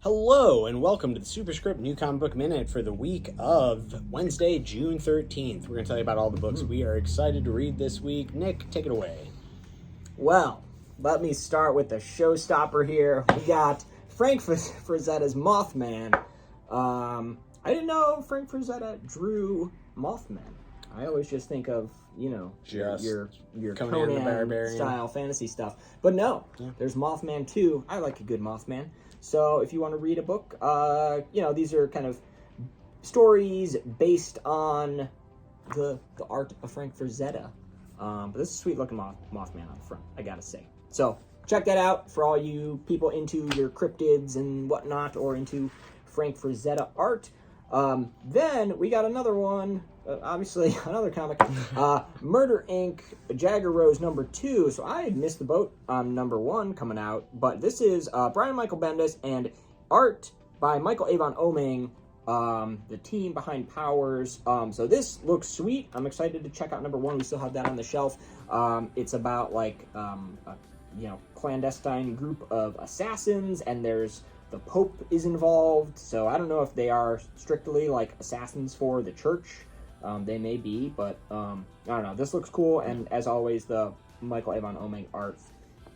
Hello, and welcome to the Superscript New Comic Book Minute for the week of Wednesday, June 13th. We're going to tell you about all the books we are excited to read this week. Nick, take it away. Well, let me start with the showstopper here. We got Frank Frazetta's Mothman. I didn't know Frank Frazetta drew Mothman. I always just think of, Just your Conan the Barbarian style fantasy stuff. But no, Yeah. There's Mothman too. I like a good Mothman. So if you want to read a book, these are kind of stories based on the art of Frank Frazetta. But this is a sweet looking Mothman on the front, I gotta say. So check that out for all you people into your cryptids and whatnot, or into Frank Frazetta art. Then we got another one, obviously another comic, Murder Inc. Jagger Rose #2. So I had missed the boat on #1 coming out, but this is Brian Michael Bendis and art by Michael Avon Oeming, the team behind Powers. So this looks sweet. I'm excited to check out #1. We still have that on the shelf. It's about a clandestine group of assassins, and there's the Pope is involved, so I don't know if they are strictly like assassins for the church. They may be, but I don't know. This looks cool, and as always, the Michael Avon Oeming art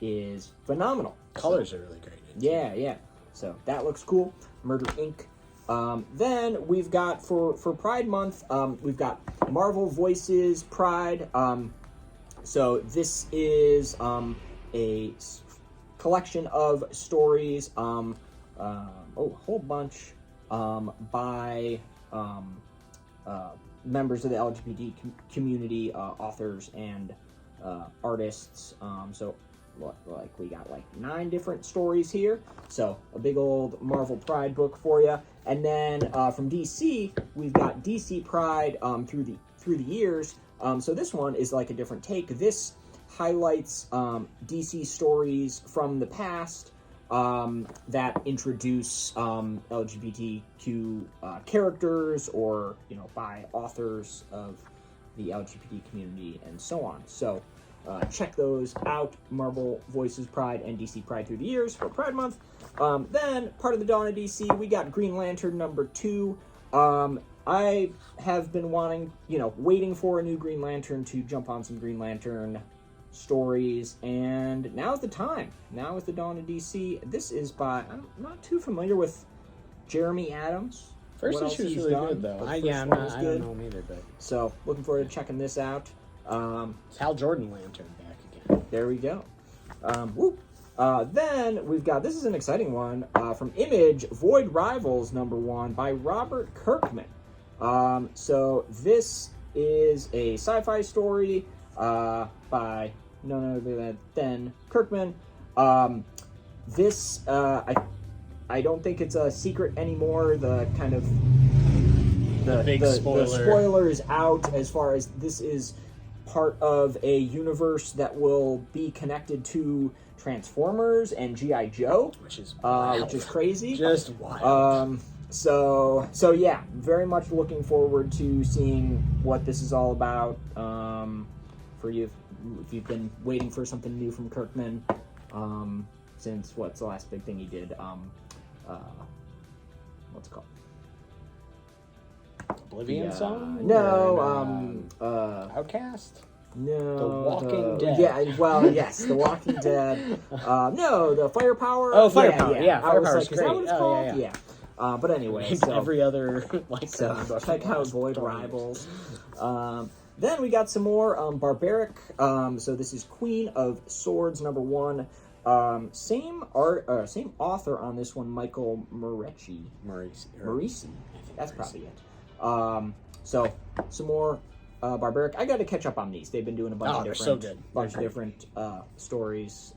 is phenomenal. Colors are really great. Yeah. So that looks cool. Murder Inc. Then we've got for Pride Month, we've got Marvel Voices Pride. So this is a collection of stories. A whole bunch by members of the LGBT community, authors and artists. We got 9 different stories here. So a big old Marvel Pride book for you. And then from DC, we've got DC Pride through the years. So this one is like a different take. This highlights DC stories from the past that introduce LGBTQ characters, or by authors of the LGBT community and so on. So check those out. Marvel Voices Pride and DC Pride through the years for Pride Month. Then part of the Dawn of DC, we got Green Lantern #2. I have been waiting for a new Green Lantern to jump on some Green Lantern stories, and now's the time. Now is the Dawn of DC. This is by, I'm not too familiar with Jeremy Adams. First What issue else is he's really done, good, though. but I the first don't one was good. know him either, but So looking forward to checking this out. it's Hal Jordan Lantern back again. There we go. Then we've got, this is an exciting one, from Image, Void Rivals #1 by Robert Kirkman. So this is a sci-fi story by none other than Kirkman. I don't think it's a secret anymore. The kind of big spoiler. The spoiler is out, as far as this is part of a universe that will be connected to Transformers and G.I. Joe, which is crazy. Just wild. So yeah, very much looking forward to seeing what this is all about. For you, if you've been waiting for something new from Kirkman, since what's the last big thing he did? What's it called? Oblivion Song? No, Outcast? no. The Walking Dead. Yeah, well, yes, The Walking Dead. No, the Firepower. Oh, Firepower, yeah, I was Firepower's like, is that what great. it's Oh, called? yeah. But anyway, Named so every other so check out Void Rivals. Then we got some more Barbaric. So this is Queen of Swords #1. Same author on this one, Michael Moreci. That's probably it. So some more Barbaric. I got to catch up on these. They've been doing a bunch of different stories.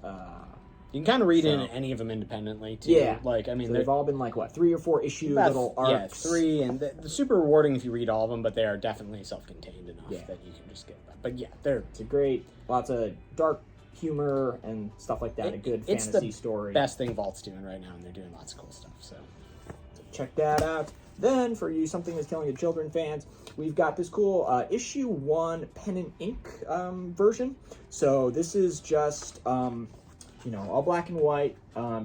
You can kind of read in any of them independently, too. Yeah. They've all been 3 or 4 issue little arcs. Yeah, 3, and they're super rewarding if you read all of them, but they are definitely self-contained enough that you can just get them. But yeah, it's a great, lots of dark humor and stuff like that. A good fantasy story. Best thing Vault's doing right now, and they're doing lots of cool stuff. So check that out. Then, for you Something That's Killing Your Children fans, we've got this cool issue 1 pen and ink version. So this is just all black and white,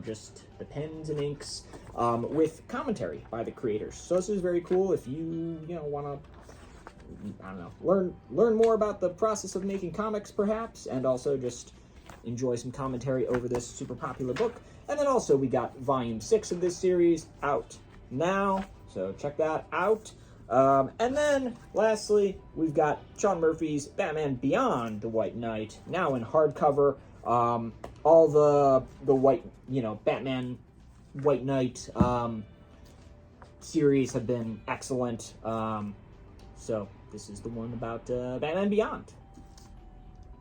just the pens and inks. with commentary by the creators. So this is very cool if you want to, I don't know, learn more about the process of making comics, perhaps, and also just enjoy some commentary over this super popular book. And then also we got Volume 6 of this series out now, so check that out. And then, lastly, we've got Sean Murphy's Batman Beyond the White Knight, now in hardcover. All the white, Batman White Knight series have been excellent. So this is the one about Batman Beyond.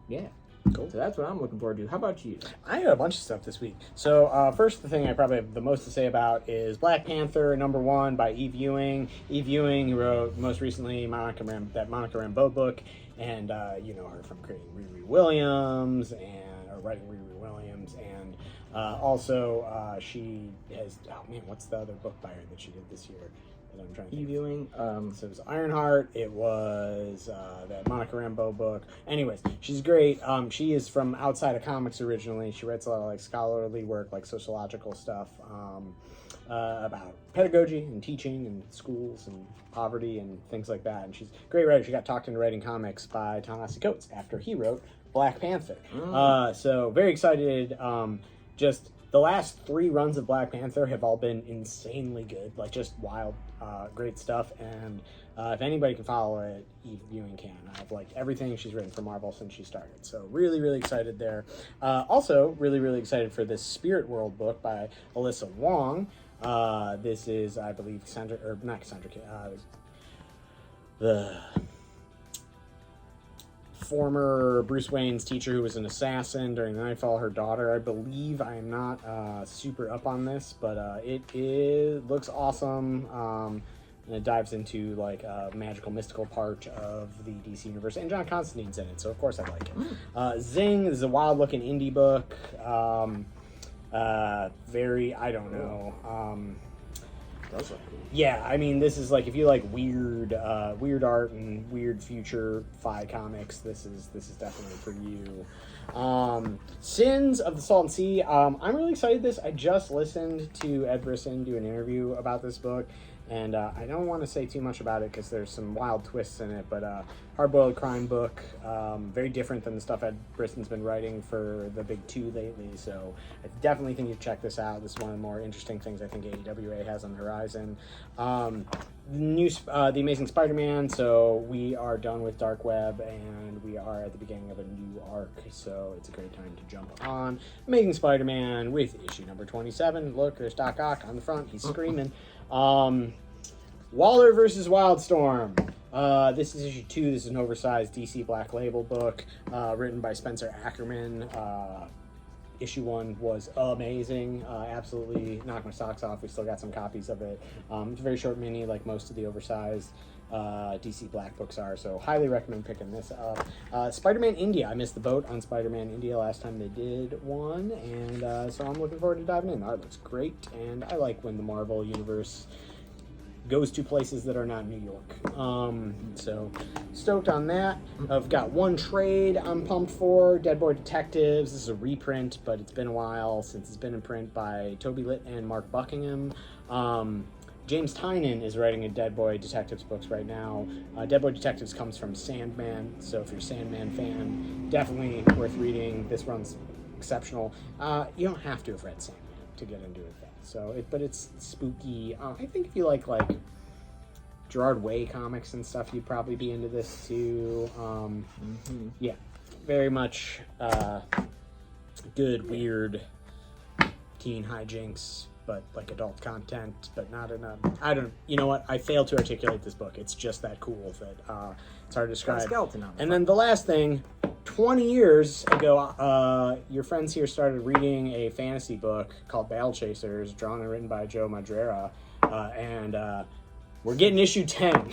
Yeah. Cool. So that's what I'm looking forward to. How about you? I got a bunch of stuff this week. So first, the thing I probably have the most to say about is Black Panther #1 by Eve Ewing. Eve Ewing, who wrote most recently that Monica Rambeau book, and you know her from creating Riri Williams or writing Riri Williams, and also she has what's the other book by her that she did this year? That I'm trying to think. Eve Ewing. So it was Ironheart. It was that Monica Rambeau book. Anyways, she's great. She is from outside of comics originally. She writes a lot of like scholarly work, like sociological stuff about pedagogy and teaching and schools and poverty and things like that. And she's a great writer. She got talked into writing comics by Ta-Nehisi Coates after he wrote Black Panther. So very excited. Just the last 3 runs of Black Panther have all been insanely good, like just wild, great stuff. And if anybody can follow it, Eve Ewing can. I've liked everything she's written for Marvel since she started. So really, really excited there. Also, really, really excited for this Spirit World book by Alyssa Wong. This is, I believe, the former Bruce Wayne's teacher who was an assassin during the Nightfall, her daughter, I believe. I am not super up on this, but looks awesome. And it dives into like a magical, mystical part of the DC universe, and John Constantine's in it, so of course I like it. Zing is a wild-looking indie book. Very, I don't know. Those look cool. Yeah, I mean, this is like if you like weird art and weird future fi comics, this is definitely for you. Sins of the Salton Sea. I'm really excited. I just listened to Ed Brisson do an interview about this book, and I don't want to say too much about it because there's some wild twists in it. But hard-boiled crime book, very different than the stuff Ed Brisson's been writing for the big 2 lately. So I definitely think you should check this out. This is one of the more interesting things I think AEWA has on the horizon. The Amazing Spider-Man. So we are done with Dark Web, and we are at the beginning of a new arc. So it's a great time to jump on Amazing Spider-Man with issue number 27. Look, there's Doc Ock on the front. He's screaming. Waller versus Wildstorm. This is issue 2. This is an oversized DC Black Label book written by Spencer Ackerman. Issue 1 was amazing. Absolutely knocked my socks off. We still got some copies of it. It's a very short mini, like most of the oversized DC Black books are, so highly recommend picking this up. Spider-Man India. I missed the boat on Spider-Man India last time they did one, and so I'm looking forward to diving in. The art looks great, and I like when the Marvel Universe goes to places that are not New York. So stoked on that. I've got one trade I'm pumped for, Dead Boy Detectives. This is a reprint, but it's been a while since it's been in print by Toby Litt and Mark Buckingham. James Tynion is writing a Dead Boy Detectives books right now. Dead Boy Detectives comes from Sandman, so if you're a Sandman fan, definitely worth reading. This run's exceptional. You don't have to have read Sandman to get into it, though. So, but it's spooky. I think if you like Gerard Way comics and stuff, you'd probably be into this too. Yeah, very much good, weird teen hijinks, but like adult content, but not in a, you know what, I failed to articulate this book. It's just that cool that it's hard to describe. Skeleton on it. And then the last thing, 20 years ago, your friends here started reading a fantasy book called Battle Chasers, drawn and written by Joe Madureira, and we're getting issue 10.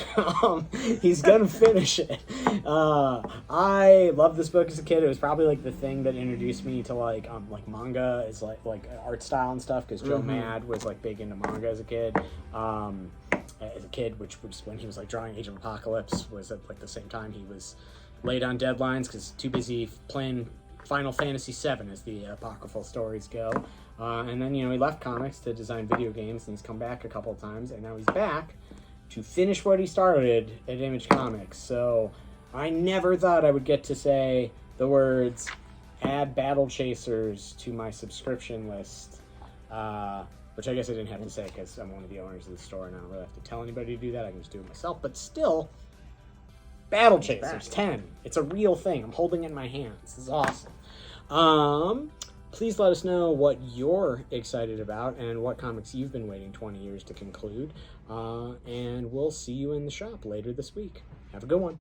He's gonna finish it. I loved this book as a kid. It was probably like the thing that introduced me to like manga, is like art style and stuff, because Joe Mad was like big into manga as a kid. Which was when he was like drawing Age of Apocalypse, was at like the same time he was late on deadlines because too busy playing Final Fantasy VII, as the apocryphal stories go. And then, he left comics to design video games, and he's come back a couple of times, and now he's back to finish what he started at Image Comics. So I never thought I would get to say the words, add Battle Chasers to my subscription list, which I guess I didn't have to say because I'm one of the owners of the store, and I don't really have to tell anybody to do that. I can just do it myself. But still, Battle Chasers 10. It's a real thing. I'm holding it in my hands. This is awesome. Please let us know what you're excited about and what comics you've been waiting 20 years to conclude. And we'll see you in the shop later this week. Have a good one.